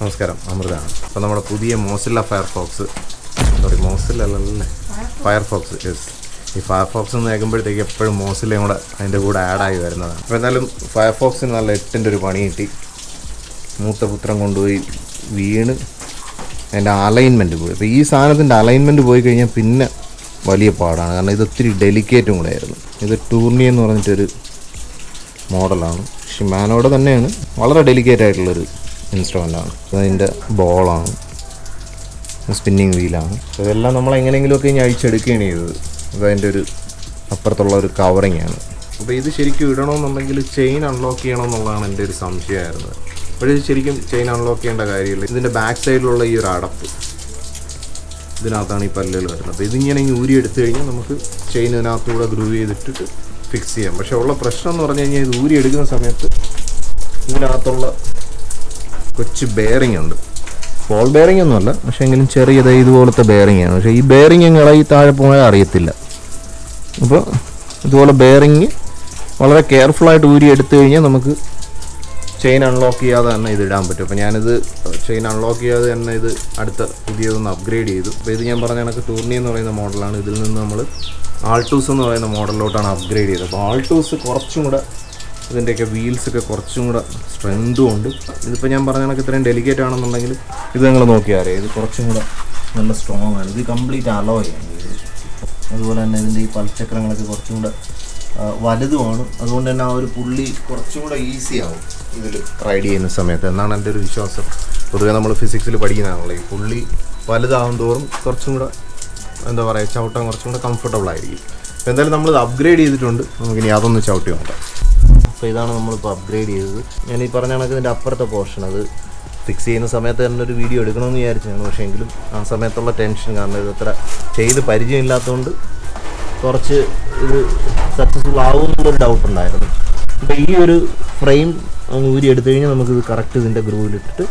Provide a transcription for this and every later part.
നമസ്കാരം, അമൃതാണ്. അപ്പോൾ നമ്മുടെ പുതിയ മോസില്ല ഫയർഫോക്സ് യെസ്, ഈ ഫയർഫോക്സ് എന്ന് കേൾക്കുമ്പോഴത്തേക്ക് എപ്പോഴും മോസില്ലയും കൂടെ അതിൻ്റെ കൂടെ ആഡായി വരുന്നതാണ്. അപ്പോൾ എന്തായാലും ഫയർഫോക്സിന് നല്ല 8ൻ്റെ ഒരു പണി കിട്ടി. മൂത്ത പുത്രം കൊണ്ടുപോയി വീണ് അതിൻ്റെ അലൈൻമെൻറ്റ് പോയി. അപ്പോൾ ഈ സാധനത്തിൻ്റെ അലൈൻമെൻറ്റ് പോയി കഴിഞ്ഞാൽ പിന്നെ വലിയ പാടാണ്. കാരണം ഇത് ഒത്തിരി ഡെലിക്കേറ്റും കൂടെ ആയിരുന്നു. ഇത് ടൂർണി എന്ന് പറഞ്ഞിട്ടൊരു മോഡലാണ്, ഷിമാനോയുടെ തന്നെയാണ്. വളരെ ഡെലിക്കേറ്റ് ആയിട്ടുള്ളൊരു ഇൻസ്ട്രുമെൻ്റാണ്. അതിൻ്റെ ബോളാണ്, സ്പിന്നിങ് വീലാണ്. ഇതെല്ലാം നമ്മൾ എങ്ങനെയെങ്കിലുമൊക്കെ ഇനി അഴിച്ചെടുക്കുകയാണ് ചെയ്തത്. അതതിൻ്റെ ഒരു അപ്പുറത്തുള്ള ഒരു കവറിങ് ആണ്. അപ്പോൾ ഇത് ശരിക്കും ഇടണമെന്നുണ്ടെങ്കിൽ ചെയിൻ അൺലോക്ക് ചെയ്യണമെന്നുള്ളതാണ് എൻ്റെ ഒരു സംശയമായിരുന്നത്. പക്ഷേ ശരിക്കും ചെയിൻ അൺലോക്ക് ചെയ്യേണ്ട കാര്യമില്ല. ഇതിൻ്റെ ബാക്ക് സൈഡിലുള്ള ഈ ഒരു അടപ്പ്, ഇതിനകത്താണ് ഈ പല്ലുകൾ വരുന്നത്. അപ്പോൾ ഇതിങ്ങനെ ഊരി എടുത്തു കഴിഞ്ഞാൽ നമുക്ക് ചെയിൻ ഇതിനകത്തൂടെ ഗ്രൂവ് ചെയ്തിട്ടിട്ട് ഫിക്സ് ചെയ്യാം. പക്ഷേ ഉള്ള പ്രശ്നം എന്ന് പറഞ്ഞു കഴിഞ്ഞാൽ ഇത് ഊരി എടുക്കുന്ന സമയത്ത് ഇതിനകത്തുള്ള കൊച്ചു ബെയറിംഗ് ഉണ്ട്. ബോൾ ബെയറിംഗ് ഒന്നുമല്ല, പക്ഷേ എങ്കിലും ചെറിയത് ഇതുപോലത്തെ ബെയറിംഗ് ആണ്. പക്ഷേ ഈ ബെയറിംഗ് ഇളകി താഴെ പോയാൽ അറിയത്തില്ല. അപ്പോൾ ഇതുപോലെ ബെയറിംഗ് വളരെ കെയർഫുള്ളായിട്ട് ഊരി എടുത്തു കഴിഞ്ഞാൽ നമുക്ക് ചെയിൻ അൺലോക്ക് ചെയ്യാതെ തന്നെ ഇത് ഇടാൻ പറ്റും. അപ്പോൾ ഞാനിത് ചെയിൻ അൺലോക്ക് ചെയ്യാതെ തന്നെ ഇത് അടുത്ത പുതിയതൊന്ന് അപ്ഗ്രേഡ് ചെയ്തു. അപ്പോൾ ഇത് ഞാൻ പറഞ്ഞ കണക്ക് ടൂർണി എന്ന് പറയുന്ന മോഡലാണ്. ഇതിൽ നിന്ന് നമ്മൾ ആൾട്ടൂസ് എന്ന് പറയുന്ന മോഡലിലോട്ടാണ് അപ്ഗ്രേഡ് ചെയ്തത്. അപ്പോൾ ആൾട്ടൂസ് കുറച്ചും കൂടെ ഇതിൻ്റെയൊക്കെ വീൽസൊക്കെ കുറച്ചും കൂടെ സ്ട്രെങ്തും ഉണ്ട്. ഇതിപ്പോൾ ഞാൻ പറഞ്ഞ കണക്ക് ഇത്രയും ഡെലിക്കേറ്റ് ആണെന്നുണ്ടെങ്കിൽ ഇത് നിങ്ങൾ നോക്കിയാൽ അറിയാം, ഇത് കുറച്ചും കൂടെ നല്ല സ്ട്രോങ് ആണ്. ഇത് കംപ്ലീറ്റ് അലോയാണ്. അതുപോലെ തന്നെ ഇതിൻ്റെ ഈ പൽചക്രങ്ങളൊക്കെ കുറച്ചും കൂടെ വലുതുമാണ്. അതുകൊണ്ട് തന്നെ ആ ഒരു പുള്ളി കുറച്ചും കൂടെ ഈസി ആവും ഇതിൽ റൈഡ് ചെയ്യുന്ന സമയത്ത് എന്നാണ് എൻ്റെ ഒരു വിശ്വാസം. പൊതുവേ നമ്മൾ ഫിസിക്സിൽ പഠിക്കുന്നതാണല്ലോ, ഈ പുള്ളി വലുതാവും തോറും കുറച്ചും കൂടെ എന്താ പറയുക, ചവിട്ടാൻ കുറച്ചും കൂടെ കംഫർട്ടബിൾ ആയിരിക്കും. അപ്പോൾ എന്തായാലും നമ്മളിത് അപ്ഗ്രേഡ് ചെയ്തിട്ടുണ്ട്. നമുക്കിനി അതൊന്ന് ചവിട്ടി നോക്കാം. അപ്പോൾ ഇതാണ് നമ്മളിപ്പോൾ അപ്ഗ്രേഡ് ചെയ്തത്. ഞാൻ ഈ പറഞ്ഞ കണക്ക് ഇതിൻ്റെ അപ്പുറത്തെ പോർഷൻ അത് ഫിക്സ് ചെയ്യുന്ന സമയത്ത് തന്നെ ഒരു വീഡിയോ എടുക്കണമെന്ന് വിചാരിച്ചാണ്. പക്ഷേ എങ്കിലും ആ സമയത്തുള്ള ടെൻഷൻ, കാരണം ഇത് അത്ര ചെയ്ത് പരിചയമില്ലാത്തതുകൊണ്ട് കുറച്ച് ഇത് സക്സസ്ഫുൾ ആവുമെന്നുള്ളൊരു ഡൗട്ട് ഉണ്ടായിരുന്നു. അപ്പോൾ ഈ ഒരു ഫ്രെയിം അങ്ങ് ഊരി എടുത്തു കഴിഞ്ഞാൽ നമുക്കിത് കറക്റ്റ് ഇതിൻ്റെ ഗ്രൂവിലിട്ടിട്ട്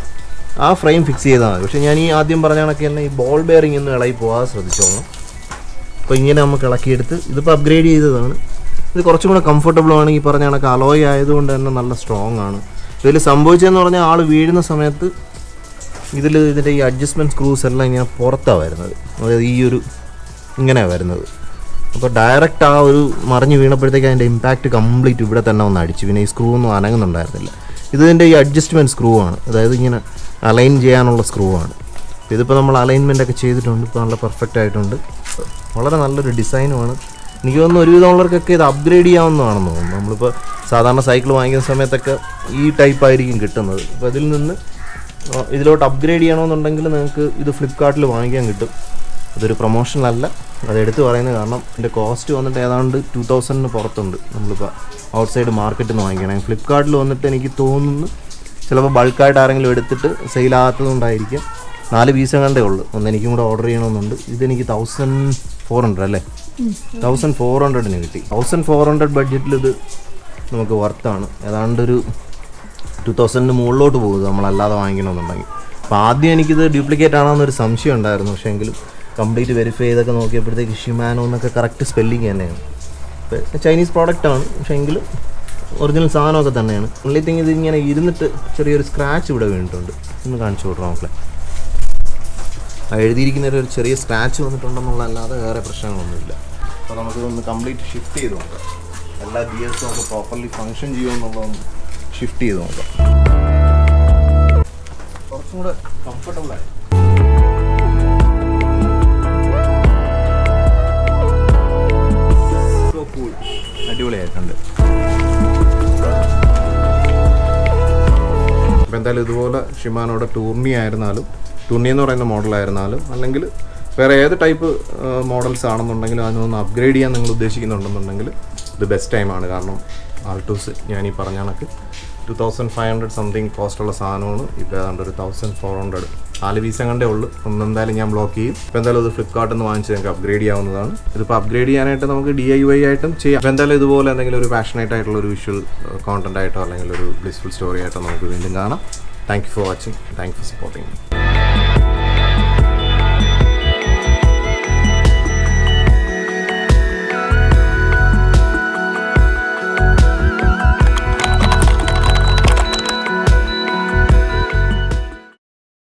ആ ഫ്രെയിം ഫിക്സ് ചെയ്താൽ മതി. പക്ഷേ ഞാൻ ഈ ആദ്യം പറഞ്ഞ കണക്ക് തന്നെ ഈ ബോൾ ബെയറിംഗ് ഒന്നും ഇളകി പോകാതെ ശ്രദ്ധിച്ചോളാം. അപ്പോൾ ഇങ്ങനെ നമുക്ക് ഇളക്കിയെടുത്ത് ഇതിപ്പോൾ അപ്ഗ്രേഡ് ചെയ്തതാണ്. ഇത് കുറച്ചും കൂടെ കംഫർട്ടബിൾ ആണ്. ഈ പറഞ്ഞ കണക്ക് അലോയ് ആയതുകൊണ്ട് തന്നെ നല്ല സ്ട്രോങ് ആണ്. ഇതിൽ സംഭവിച്ചതെന്ന് പറഞ്ഞാൽ ആൾ വീഴുന്ന സമയത്ത് ഇതിൻ്റെ ഈ അഡ്ജസ്റ്റ്മെൻറ്റ് സ്ക്രൂസ് എല്ലാം ഇങ്ങനെ പുറത്താണ് വരുന്നത്. അതായത് ഈ ഒരു ഇങ്ങനെയാണ് വരുന്നത്. അപ്പോൾ ഡയറക്റ്റ് ആ ഒരു മറിഞ്ഞ് വീണപ്പോഴത്തേക്ക് അതിൻ്റെ ഇമ്പാക്റ്റ് കംപ്ലീറ്റ് ഇവിടെ തന്നെ ഒന്ന് അടിച്ചു. പിന്നെ ഈ സ്ക്രൂ ഒന്നും അനങ്ങുന്നുണ്ടായിരുന്നില്ല. ഇതിൻ്റെ ഈ അഡ്ജസ്റ്റ്മെൻറ്റ് സ്ക്രൂ ആണ്, അതായത് ഇങ്ങനെ അലൈൻ ചെയ്യാനുള്ള സ്ക്രൂ ആണ്. ഇതിപ്പോൾ നമ്മൾ അലൈൻമെൻ്റ് ഒക്കെ ചെയ്തിട്ടുണ്ട്. ഇപ്പോൾ നല്ല പെർഫെക്റ്റ് ആയിട്ടുണ്ട്. വളരെ നല്ലൊരു ഡിസൈനുമാണ്. എനിക്ക് തോന്നുന്നു ഒരുവിധമുള്ളവർക്കൊക്കെ ഇത് അപ്ഗ്രേഡ് ചെയ്യാവുന്നതാണെന്ന് തോന്നുന്നു. നമ്മളിപ്പോൾ സാധാരണ സൈക്കിൾ വാങ്ങിക്കുന്ന സമയത്തൊക്കെ ഈ ടൈപ്പ് ആയിരിക്കും കിട്ടുന്നത്. അപ്പോൾ ഇതിൽ നിന്ന് ഇതിലോട്ട് അപ്ഗ്രേഡ് ചെയ്യണമെന്നുണ്ടെങ്കിൽ നിങ്ങൾക്ക് ഇത് ഫ്ലിപ്കാർട്ടിൽ വാങ്ങിക്കാൻ കിട്ടും. അതൊരു പ്രൊമോഷനല്ല, അതെടുത്ത് പറയുന്നത്. കാരണം ഇതിൻ്റെ കോസ്റ്റ് വന്നിട്ട് ഏതാണ്ട് 2000 പുറത്തുണ്ട്. നമ്മളിപ്പോൾ ഔട്ട്സൈഡ് മാർക്കറ്റിൽ നിന്ന് വാങ്ങിക്കണം. ഫ്ലിപ്കാർട്ടിൽ വന്നിട്ട് എനിക്ക് തോന്നുന്നു ചിലപ്പോൾ ബൾക്കായിട്ട് ആരെങ്കിലും എടുത്തിട്ട് സെയിലാകാത്തതുകൊണ്ടായിരിക്കും. 4 പീസ് കണ്ടേ ഉള്ളൂ. ഒന്ന് എനിക്കും കൂടെ ഓർഡർ ചെയ്യണമെന്നുണ്ട്. ഇതെനിക്ക് 1400 അല്ലേ, 1400 കിട്ടി. 1400 ബഡ്ജറ്റിൽ ഇത് നമുക്ക് വർത്താണ്. ഏതാണ്ട് ഒരു 2000 മുകളിലോട്ട് പോകുന്നത് നമ്മളല്ലാതെ വാങ്ങിക്കണമെന്നുണ്ടെങ്കിൽ. അപ്പോൾ ആദ്യം എനിക്കിത് ഡ്യൂപ്ലിക്കേറ്റ് ആണെന്നൊരു സംശയം ഉണ്ടായിരുന്നു. പക്ഷേ എങ്കിലും കംപ്ലീറ്റ് വെരിഫൈ ചെയ്തൊക്കെ നോക്കിയപ്പോഴത്തേക്ക് ഷിമാനോ എന്നൊക്കെ കറക്റ്റ് സ്പെല്ലിങ് തന്നെയാണ്. ഇപ്പോൾ ചൈനീസ് പ്രോഡക്റ്റാണ്, പക്ഷേ എങ്കിലും ഒറിജിനൽ സാധനമൊക്കെ തന്നെയാണ്. ഓൺലി തിങ് ഇതിങ്ങനെ ഇരുന്നിട്ട് ചെറിയൊരു സ്ക്രാച്ച് ഇവിടെ വീണിട്ടുണ്ട്. ഒന്ന് കാണിച്ചു കൊടുക്കാം നോക്കലേ. എഴുതിയിരിക്കുന്നൊരു ചെറിയ സ്ക്രാച്ച് വന്നിട്ടുണ്ടെന്നുള്ളതല്ലാതെ വേറെ പ്രശ്നങ്ങളൊന്നുമില്ല. അപ്പോൾ നമുക്കിതൊന്ന് കംപ്ലീറ്റ് ഷിഫ്റ്റ് ചെയ്ത് നോക്കാം. എല്ലാ ഗിയേഴ്സും ഒക്കെ പ്രോപ്പർലി ഫങ്ഷൻ ചെയ്യുമെന്നുള്ളതൊന്ന് ഷിഫ്റ്റ് ചെയ്ത് നോക്കാം. കുറച്ചും കൂടെ കംഫർട്ടബിളായി. അടിപൊളിയായിട്ടുണ്ട്. അപ്പോൾ എന്തായാലും ഇതുപോലെ ഷിമാനോയുടെ ടൂർണി ആയിരുന്നാലും, ടൂർണി എന്ന് പറയുന്ന മോഡലായിരുന്നാലും, അല്ലെങ്കിൽ വേറെ ഏത് ടൈപ്പ് മോഡൽസ് ആണെന്നുണ്ടെങ്കിലും അതിനൊന്ന് അപ്ഗ്രേഡ് ചെയ്യാൻ നിങ്ങൾ ഉദ്ദേശിക്കുന്നുണ്ടെന്നുണ്ടെങ്കിൽ ഇത് ബെസ്റ്റ് ടൈമാണ്. കാരണം ആൾട്ടൂസ് ഞാൻ ഈ പറഞ്ഞ കണക്ക് 2500 സംതിങ് കോസ്റ്റുള്ള സാധനമാണ്. ഇപ്പോൾ ഏതാണ്ട് ഒരു 1400 4 പീസ് കണ്ടേ ഉള്ളൂ. ഒന്നെന്തായാലും ഞാൻ ബ്ലോക്ക് ചെയ്യും. ഇപ്പോൾ എന്തായാലും ഇത് ഫ്ലിപ്കാർട്ടിൽ നിന്ന് വാങ്ങിച്ച് നിങ്ങൾക്ക് അപ്ഗ്രേഡ് ചെയ്യാവുന്നതാണ്. ഇതിപ്പോൾ അപ്ഗ്രേഡ് ചെയ്യാനായിട്ട് നമുക്ക് DIY ആയിട്ടും ചെയ്യാം. അപ്പോൾ എന്തായാലും ഇതുപോലെ എന്തെങ്കിലും ഒരു പാഷനേറ്റ് ആയിട്ടുള്ള ഒരു വിഷ്വൽ കോണ്ടന്റ് ആയിട്ടോ അല്ലെങ്കിൽ ഒരു ബ്ലിസ്ഫുൾ സ്റ്റോറി ആയിട്ടോ നമുക്ക് വീണ്ടും കാണാം. Thank you for watching. Thank you for supporting.